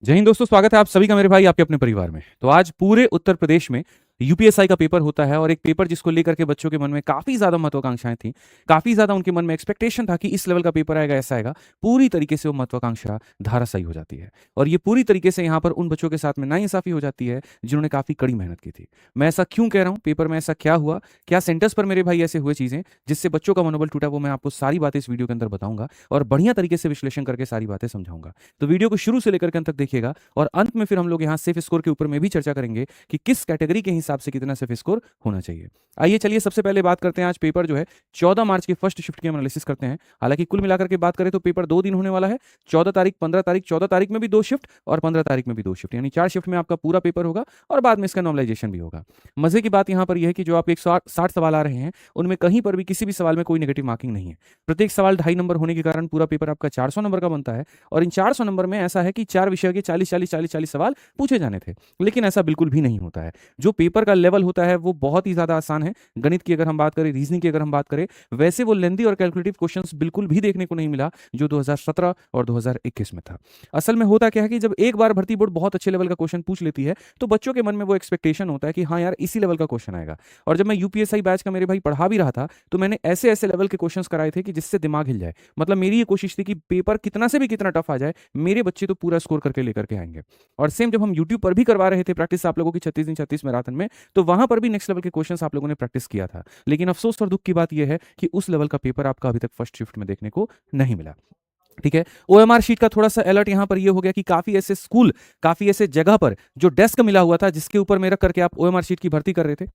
जय हिंद दोस्तों, स्वागत है आप सभी का मेरे भाई आपके अपने परिवार में। तो आज पूरे उत्तर प्रदेश में यूपीएसआई का पेपर होता है और एक पेपर जिसको लेकर के बच्चों के मन में काफ़ी ज़्यादा महत्वाकांक्षाएं थी। काफ़ी ज़्यादा उनके मन में एक्सपेक्टेशन था कि इस लेवल का पेपर आएगा, ऐसा आएगा। पूरी तरीके से वो महत्वाकांक्षा धाराशायी हो जाती है और ये पूरी तरीके से यहाँ पर उन बच्चों के साथ में नाइंसाफ़ी हो जाती है जिन्होंने काफ़ी कड़ी मेहनत की थी। मैं ऐसा क्यों कह रहा हूँ, पेपर में ऐसा क्या हुआ, क्या सेंटर्स पर मेरे भाई ऐसे हुए चीज़ें जिससे बच्चों का मनोबल टूटा, वो मैं आपको सारी बातें इस वीडियो के अंदर बताऊंगा और बढ़िया तरीके से विश्लेषण करके सारी बातें समझाऊंगा। तो वीडियो को शुरू से लेकर के अंत तक देखिएगा और अंत में फिर हम लोग यहाँ सेफ स्कोर के ऊपर में भी चर्चा करेंगे कि किस कैटेगरी के हिसाब से कितना सेफ स्कोर होना चाहिए। आइए चलिए सबसे पहले बात करते हैं आज पेपर जो है 14 मार्च की फर्स्ट शिफ्ट की हम एनालिसिस करते हैं। हालांकि कुल मिलाकर के बात करें तो पेपर 2 दिन होने वाला है, 14 तारीख, 15 तारीख। 14 तारीख में भी 2 शिफ्ट और 15 तारीख में भी 2 शिफ्ट, यानी 4 शिफ्ट में आपका पूरा पेपर होगा और बाद में इसका नॉर्मलाइजेशन भी होगा। मजे की बात यहाँ पर यह है कि जो आप 160 सवाल आ रहे हैं उनमें कहीं पर भी किसी भी सवाल में कोई नेगेटिव मार्किंग नहीं है। प्रत्येक सवाल 2.5 नंबर होने के कारण पूरा पेपर आपका 400 नंबर का बनता है और इन 400 नंबर में ऐसा है कि 4 विषय के 40 सवाल पूछे जाने थे। लेकिन ऐसा बिल्कुल भी नहीं होता है। जो पेपर का लेवल होता है वो बहुत ही ज़्यादा आसान है। गणित की अगर हम बात करें, रीजनिंग की अगर हम बात करें, वैसे वो लेंदी और कैलकुलेटिव क्वेश्चंस बिल्कुल भी देखने को नहीं मिला जो 2017 और 2021 में था। असल में होता क्या है कि जब एक बार भर्ती बोर्ड बहुत अच्छे लेवल का क्वेश्चन पूछ लेती है तो बच्चों के मन में वो एक्सपेक्टेशन होता है कि हाँ यार इसी लेवल का क्वेश्चन आएगा। और जब मैं यूपीएसआई बैच का मेरे भाई पढ़ा भी रहा था तो मैंने ऐसे ऐसे लेवल के क्वेश्चंस कराए थे कि जिससे दिमाग हिल जाए। मतलब मेरी ये कोशिश थी कि पेपर कितना से भी कितना टफ आ जाए, मेरे बच्चे तो पूरा स्कोर करके लेकर के आएंगे। और सेम जब हम यूट्यूब पर भी करवा रहे थे प्रैक्टिस आप लोगों की 36 दिन 36 मैराथन में, तो वहां पर भी नेक्स्ट लेवल के क्वेश्चंस आप लोगों ने प्रैक्टिस किया था। लेकिन अफसोस और दुख की बात यह है कि उस लेवल का पेपर आपका अभी तक फर्स्ट शिफ्ट में देखने को नहीं मिला। ठीक है, ओएमआर शीट का थोड़ा सा अलर्ट यहां पर यह हो गया कि काफी ऐसे स्कूल, काफी ऐसे जगह पर जो डेस्क मिला हुआ था जिसके ऊपर में रख करके आप ओएमआर शीट की भर्ती कर रहे थे,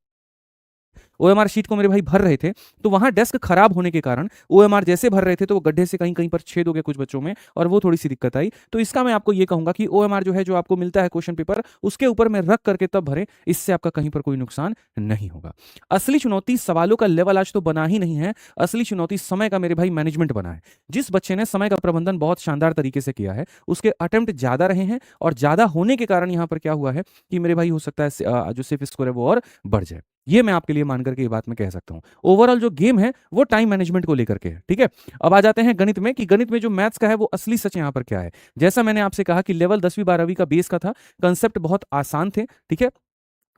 ओएमआर शीट को मेरे भाई भर रहे थे, तो वहां डेस्क खराब होने के कारण ओएमआर जैसे भर रहे थे तो वो गड्ढे से कहीं कहीं पर छेद हो गए कुछ बच्चों में और वो थोड़ी सी दिक्कत आई। तो इसका मैं आपको ये कहूंगा कि ओएमआर जो है, जो आपको मिलता है क्वेश्चन पेपर, उसके ऊपर में रख करके तब भरे, इससे आपका कहीं पर कोई नुकसान नहीं होगा। असली चुनौती सवालों का लेवल आज तो बना ही नहीं है, असली चुनौती समय का मेरे भाई मैनेजमेंट बना है। जिस बच्चे ने समय का प्रबंधन बहुत शानदार तरीके से किया है उसके अटेम्प्ट ज्यादा रहे हैं और ज्यादा होने के कारण यहां पर क्या हुआ है कि मेरे भाई हो सकता है जो सेफ स्कोर है वो और बढ़ जाए। ये मैं आपके लिए मान करके ये बात मैं कह सकता हूँ। ओवरऑल जो गेम है वो टाइम मैनेजमेंट को लेकर के है। ठीक है, अब आ जाते हैं गणित में कि गणित में जो मैथ्स का है वो असली सच यहाँ पर क्या है। जैसा मैंने आपसे कहा कि लेवल 10वीं 12वीं का बेस का था, कंसेप्ट बहुत आसान थे। ठीक है,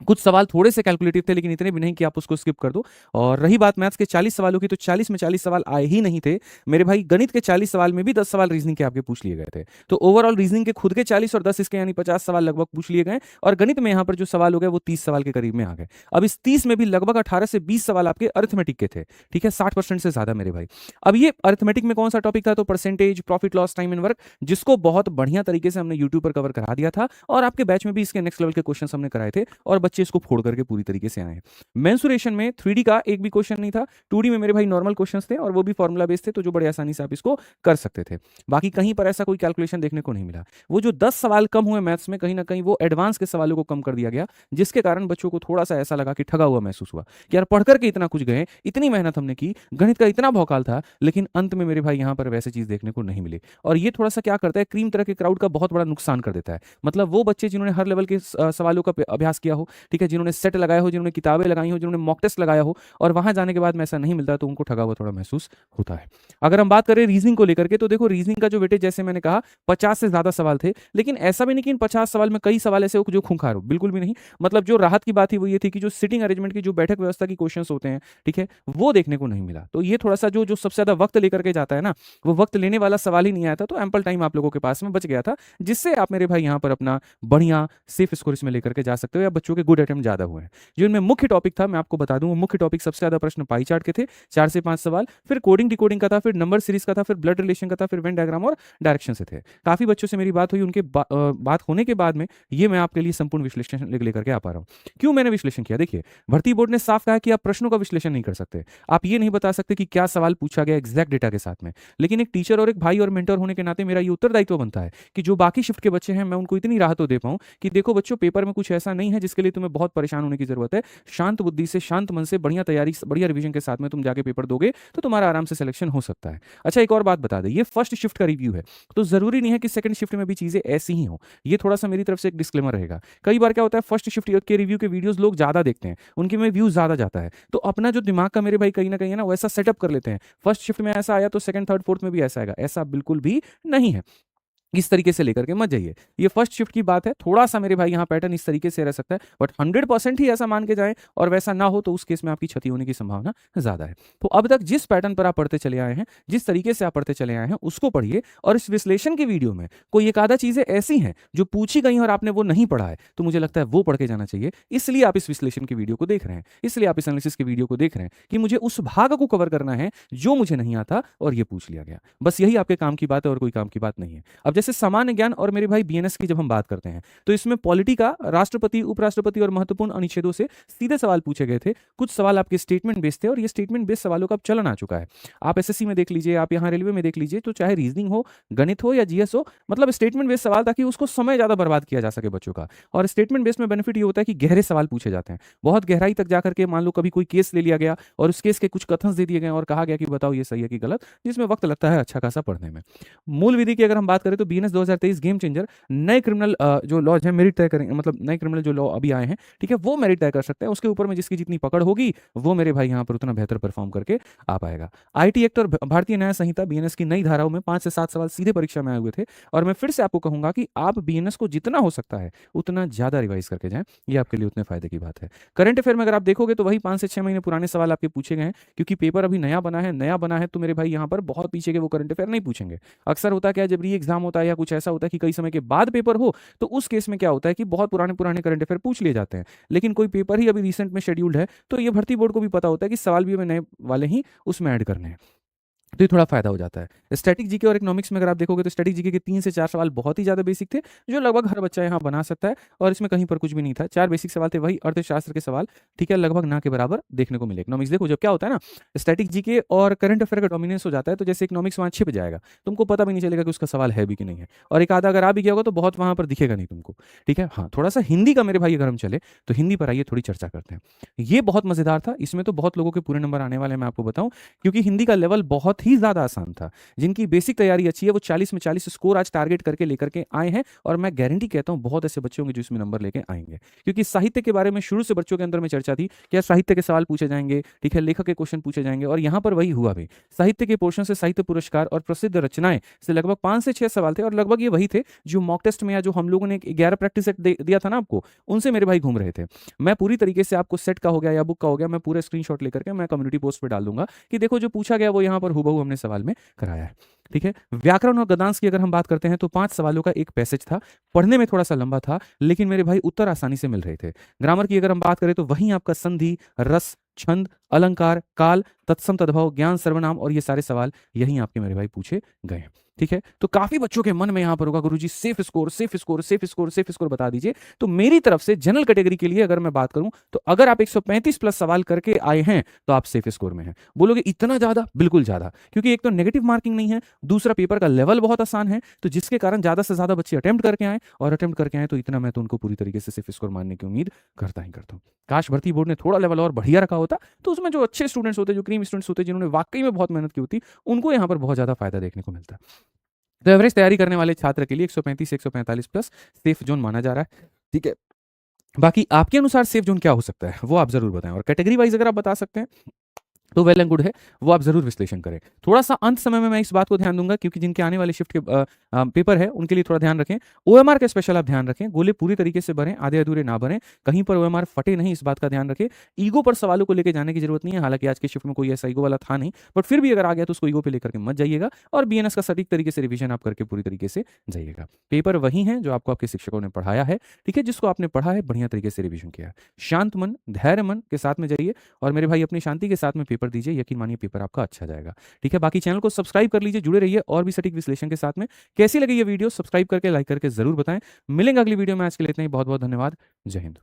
कुछ सवाल थोड़े से कैलकुलेटिव थे लेकिन इतने भी नहीं कि आप उसको स्किप कर दो। और रही बात मैथ्स के 40 सवालों की, तो 40 में 40 सवाल आए ही नहीं थे मेरे भाई। गणित के 40 सवाल में भी 10 सवाल रीजनिंग के आपके पूछ लिए गए थे। तो ओवरऑल रीजनिंग के खुद के 40 और 10 इसके, यानी 50 सवाल लगभग पूछ लिए गए। और गणित में यहाँ पर जो सवाल हो गए वो 30 सवाल के करीब में आ गए। अब इस 30 में भी लगभग 18 से 20 सवाल आपके अर्थमेटिक के थे। ठीक है, 60% से ज्यादा मेरे भाई। अब ये अर्थमेटिक में कौन सा टॉपिक था, तो percentage, profit loss, time and work, जिसको बहुत बढ़िया तरीके से हमने यूट्यूब पर कवर करा दिया था और आपके बैच में भी इसके नेक्स्ट लेवल के क्वेश्चन हमने कराए थे और बच्चे इसको फोड़ करके पूरी तरीके से आए हैं। मेंसुरेशन में 3D का एक भी क्वेश्चन नहीं था, 2D में मेरे भाई नॉर्मल क्वेश्चंस थे और वो भी फॉर्मूला बेस्ड थे, तो जो बड़े आसानी से आप इसको कर सकते थे। बाकी कहीं पर ऐसा कोई कैलकुलेशन देखने को नहीं मिला। वो जो 10 सवाल कम हुए मैथ्स में, कहीं ना कहीं वो एडवांस के सवालों को कम कर दिया गया, जिसके कारण बच्चों को थोड़ा सा ऐसा लगा कि ठगा हुआ महसूस हुआ कि यार पढ़ करके इतना कुछ गए, इतनी मेहनत हमने की, गणित का इतना भौकाल था, लेकिन अंत में मेरे भाई यहाँ पर वैसे चीज देखने को नहीं मिली। और ये थोड़ा सा क्या करता है, क्रीम तरह के क्राउड का बहुत बड़ा नुकसान कर देता है। मतलब वो बच्चे जिन्होंने हर लेवल के सवालों का अभ्यास किया हो, ठीक है, जिन्होंने सेट लगाया हो, जिन्होंने किताबें लगाई हो, जिन्होंने मॉक टेस्ट लगाया हो, और वहां जाने के बाद में ऐसा नहीं मिलता तो उनको ठगा हुआ थोड़ा महसूस होता है। अगर हम बात करें रीजनिंग को लेकर के, तो देखो रीजनिंग का जो वेटेज, जैसे मैंने कहा, 50 से ज्यादा सवाल थे, लेकिन ऐसा भी नहीं कि इन 50 सवाल में कई सवाल ऐसे हो जो खूंखार हो, बिल्कुल भी नहीं। मतलब जो राहत की बात थी वो ये थी कि जो सिटिंग अरेंजमेंट की, जो बैठक व्यवस्था की क्वेश्चन होते हैं, ठीक है, वो देखने को नहीं मिला। तो ये थोड़ा सा जो जो सबसे ज्यादा वक्त लेकर के जाता है ना, वो वक्त लेने वाला सवाल ही नहीं आया था, तो एम्पल टाइम आप लोगों के पास में बच गया था, जिससे आप मेरे भाई यहाँ पर अपना बढ़िया सेफ स्कोर इसमें लेकर के जा सकते हो, या बच्चों के गुड अटेम्प्ट ज्यादा हुए हैं। जो इनमें मुख्य टॉपिक था मैं आपको बता दूं, मुख्य टॉपिक सबसे ज्यादा प्रश्न पाई चार्ट के थे, 4 से 5 सवाल, फिर कोडिंग डिकोडिंग का था, फिर नंबर सीरीज का था, फिर ब्लड रिलेशन का था, फिर वेन डायग्राम और डायरेक्शन से थे। काफी बच्चों से मेरी बात हुई, उनके बात होने के बाद में ये मैं आपके लिए संपूर्ण विश्लेषण लेकर के आ पा रहा हूँ। क्यों मैंने विश्लेषण किया, देखिए भर्ती बोर्ड ने साफ कहा कि आप प्रश्नों का विश्लेषण नहीं कर सकते, आप ये नहीं बता सकते कि क्या सवाल पूछा गया एग्जैक्ट डेटा के साथ में। लेकिन एक टीचर और एक भाई और मेंटर होने के नाते मेरा ये उत्तरदायित्व बनता है कि जो बाकी शिफ्ट के बच्चे हैं मैं उनको इतनी राहत तो दे पाऊं कि देखो बच्चों, पेपर में कुछ ऐसा नहीं है जिसके लिए तुम्हें बहुत परेशान होने की जरूरत है। शांत बुद्धि से, शांत मन से, बढ़िया तैयारी, बढ़िया रिवीजन के साथ में तुम जाके पेपर दोगे तो तुम्हारा आराम से सिलेक्शन हो सकता है। अच्छा, एक और बात बता दें, ये फर्स्ट शिफ्ट का रिव्यू है, तो जरूरी नहीं है कि सेकंड शिफ्ट में भी चीजें ऐसी ही हो। ये थोड़ा सा मेरी तरफ से एक डिस्क्लेमर रहेगा। कई बार क्या होता है, फर्स्ट शिफ्ट के रिव्यू के वीडियोस लोग ज्यादा देखते हैं, उनके में व्यूज ज्यादा जाता है, तो अपना जो दिमाग का मेरे भाई कहीं ना कहीं है ना, वैसा सेटअप कर लेते हैं, फर्स्ट शिफ्ट में ऐसा आया तो सेकंड थर्ड फोर्थ में भी ऐसा आएगा। ऐसा बिल्कुल भी नहीं है। इस तरीके से लेकर के मत जाइए। ये फर्स्ट शिफ्ट की बात है, थोड़ा-सा मेरे भाई यहाँ पैटर्न इस तरीके से रह सकता है, बट 100% ही ऐसा मान के जाएँ और वैसा ना हो तो उस केस में आपकी क्षति होने की संभावना ज़्यादा है। तो अब तक जिस पैटर्न पर आप पढ़ते चले आए हैं, जिस तरीके से आप पढ़ते चले आए हैं, उसको पढ़िए और इस विश्लेषण की वीडियो में कोई एक आधा चीज़ें ऐसी हैं, जो पूछी गई हैं और आपने वो नहीं पढ़ा है, तो मुझे लगता है वो पढ़ के जाना चाहिए। इसलिए आप इस विश्लेषण की वीडियो को देख रहे हैं, इसलिए आप इस एनालिसिस की वीडियो को देख रहे हैं कि मुझे उस भाग को कवर करना है, जो मुझे नहीं आता और ये पूछ लिया गया। बस यही आपके काम की बात है और कोई काम की बात नहीं है। अब जैसे सामान्य ज्ञान और मेरे भाई बीएनएस की जब हम बात करते हैं तो इसमें पॉलिटी का राष्ट्रपति, उपराष्ट्रपति और महत्वपूर्ण अनुच्छेदों से सीधे सवाल पूछे गए थे। कुछ सवाल आपके स्टेटमेंट बेस्ड थे और ये स्टेटमेंट बेस्ड सवालों का अब चलन आ चुका है। आप एसएससी में देख लीजिए, आप यहाँ रेलवे में देख लीजिए, तो चाहे रीजनिंग हो, गणित हो या जीएस हो, मतलब स्टेटमेंट बेस्ड सवाल ताकि उसको समय ज़्यादा बर्बाद किया जा सके बच्चों का। और स्टेटमेंट बेस्ड में बेनिफिट ये होता है कि गहरे सवाल पूछे जाते हैं, बहुत गहराई तक जाकर के। मान लो कभी कोई केस ले लिया गया और उस केस के कुछ कथन दे दिए गए और कहा गया कि बताओ ये सही है कि गलत, जिसमें वक्त लगता है अच्छा खासा पढ़ने में। मूल विधि की अगर हम बात करें तो बीएनएस 2023 गेम चेंजर नए क्रिमिनल जो लॉज हैं मेरिट तय करेंगे, मतलब नए क्रिमिनल जो लॉ अभी आए हैं, ठीक है, वो मेरिट तय कर सकते हैं। उसके ऊपर में जिसकी जितनी पकड़ होगी वो मेरे भाई यहाँ पर उतना बेहतर परफॉर्म करके आ पाएगा। आईटी एक्ट और भारतीय न्याय संहिता बीएनएस की नई धाराओं में 5 से 7 सवाल सीधे परीक्षा में आए हुए थे और मैं फिर से आपको कहूंगा कि आप बीएनएस को जितना हो सकता है उतना ज्यादा रिवाइज करके जाएं, ये आपके लिए उतने फायदे की बात है। करंट अफेयर में अगर आप देखोगे तो वही 5 से 6 महीने पुराने सवाल आपके पूछे गए हैं, क्योंकि पेपर अभी नया बना है तो मेरे भाई यहाँ पर बहुत पीछे के वो करंट अफेयर नहीं पूछेंगे। अक्सर होता क्या है, जब री एग्जाम होता है या कुछ ऐसा होता है कि कई समय के बाद पेपर हो, तो उस केस में क्या होता है कि बहुत पुराने पुराने करंट अफेयर पूछ लिए जाते हैं। लेकिन कोई पेपर ही अभी रिसेंट में शेड्यूल्ड है तो ये भर्ती बोर्ड को भी पता होता है कि सवाल भी हमें नए वाले ही उसमें ऐड करने हैं, तो ये थोड़ा फायदा हो जाता है। स्टैटिक जीके और इकोनॉमिक्स में अगर आप देखोगे तो स्टैटिक जीके के 3 से 4 सवाल बहुत ही ज़्यादा बेसिक थे, जो लगभग हर बच्चा यहाँ बना सकता है और इसमें कहीं पर कुछ भी नहीं था। 4 बेसिक सवाल थे, वही अर्थशास्त्र के सवाल, ठीक है, लगभग ना के बराबर देखने को मिले। इकोनॉमिक्स देखो, जब क्या होता है ना, स्टैटिक जीके और करंट अफेयर का डोमिनेंस हो जाता है, तो जैसे इकोनॉमिक्स वहाँ छिप जाएगा, तुमको पता भी नहीं चलेगा कि उसका सवाल है भी कि नहीं है, और एक आधा अगर आ भी गया होगा तो बहुत वहाँ पर दिखेगा नहीं तुमको, ठीक है। हाँ, थोड़ा सा हिंदी का मेरे भाई अगर हम चले तो हिंदी पर आइए थोड़ी चर्चा करते हैं। ये बहुत मजेदार था, इसमें तो बहुत लोगों के पूरे नंबर आने वाले हैं, मैं आपको बताऊं, क्योंकि हिंदी का लेवल बहुत ही ज़्यादा आसान था। जिनकी बेसिक तैयारी अच्छी है वो 40 में 40 स्कोर आज टारगेट करके लेकर के आए हैं, और मैं गारंटी कहता हूं बहुत ऐसे बच्चे होंगे जो इसमें नंबर लेके आएंगे, क्योंकि साहित्य के बारे में शुरू से बच्चों के अंदर में चर्चा थी, क्या साहित्य के सवाल पूछे जाएंगे, ठीक है, लेखक के क्वेश्चन पूछे जाएंगे, और यहाँ पर वही हुआ भी। साहित्य के पोर्शन से साहित्य पुरस्कार और प्रसिद्ध रचनाएं से लगभग 5 से 6 सवाल थे, और लगभग ये वही थे जो मॉक टेस्ट में या जो हम लोगों ने 11 प्रैक्टिस सेट दिया था ना आपको, उनसे मेरे भाई घूम रहे थे। मैं पूरी तरीके से आपको सेट का हो गया या बुक का हो गया, मैं पूरे स्क्रीनशॉट लेकर के मैं कम्युनिटी पोस्ट पे डाल दूंगा कि देखो जो पूछा गया वो यहाँ पर हूबहू हमने सवाल में कराया है, ठीक है। व्याकरण और गद्यांश की अगर हम बात करते हैं तो 5 सवालों का एक पैसेज था, पढ़ने में थोड़ा सा लंबा था, लेकिन मेरे भाई उत्तर आसानी से मिल रहे थे। ग्रामर की अगर हम बात करें तो वहीं आपका संधि, रस, छंद, अलंकार, काल, तत्सम, तद्भव, ज्ञान, सर्वनाम और ये सारे सवाल यहीं आपके मेरे भाई पूछे गए, ठीक है। तो काफी बच्चों के मन में यहां पर होगा Guruji safe score safe score safe score safe score बता दीजिए। तो मेरी तरफ से जनरल कैटेगरी के लिए अगर मैं बात करूं तो अगर आप 135 प्लस सवाल करके आए हैं तो आप सेफ स्कोर में हैं। बोलोगे इतना ज्यादा? बिल्कुल ज्यादा, क्योंकि एक तो नेगेटिव मार्किंग नहीं है, दूसरा पेपर का लेवल बहुत आसान है, तो जिसके कारण ज्यादा से ज्यादा बच्चे अटेम्प्ट करके आए, और अटेम्प्ट करके आए तो इतना मैं तो उनको पूरी तरीके से सेफ स्कोर मानने की उम्मीद करता ही करता हूँ। काश भर्ती बोर्ड ने थोड़ा लेवल और बढ़िया रखा होता तो उसमें जो अच्छे स्टूडेंट्स होते, जो क्रीम स्टूडेंट्स होते, जिन्होंने वाकई में बहुत मेहनत की होती, उनको यहाँ पर बहुत ज्यादा फायदा देखने को मिलता। तो एवरेज तैयारी करने वाले छात्र के लिए 135 से 145 प्लस सेफ जोन माना जा रहा है, ठीक है। बाकी आपके अनुसार सेफ जोन क्या हो सकता है वो आप जरूर बताएं, और कैटेगरी वाइज अगर आप बता सकते हैं तो वेल एंड गुड है, वो आप जरूर विश्लेषण करें। थोड़ा सा अंत समय में मैं इस बात को ध्यान दूंगा, क्योंकि जिनके आने वाले शिफ्ट के पेपर है उनके लिए थोड़ा ध्यान रखें। ओएमआर का स्पेशल आप ध्यान रखें, गोले पूरी तरीके से भरें, आधे अधूरे ना भरें, कहीं पर ओएमआर फटे नहीं, इस बात का ध्यान रखें। ईगो पर सवालों को लेकर जाने की जरूरत नहीं है, हालांकि आज के शिफ्ट में कोई ऐसा ईगो वाला था नहीं, बट फिर भी अगर आ गया तो उसको ईगो पे लेकर के मत जाइएगा, और बीएनएस का सटीक तरीके से रिविजन आप करके पूरी तरीके से जाइएगा। पेपर वही है जो आपको आपके शिक्षकों ने पढ़ाया है, ठीक है, जिसको आपने पढ़ा है बढ़िया तरीके से रिविजन किया है। शांत मन, धैर्य मन के साथ में जाइए, और मेरे भाई अपनी शांति के साथ में पेपर दीजिए, यकीन मानिए पेपर आपका अच्छा जाएगा, ठीक है। बाकी चैनल को सब्सक्राइब कर लीजिए, जुड़े रहिए और भी सटीक विश्लेषण के साथ में। कैसी लगी ये वीडियो सब्सक्राइब करके लाइक करके जरूर बताएं। मिलेंगे अगली वीडियो में, आज के लिए इतना ही, बहुत बहुत धन्यवाद, जय हिंद।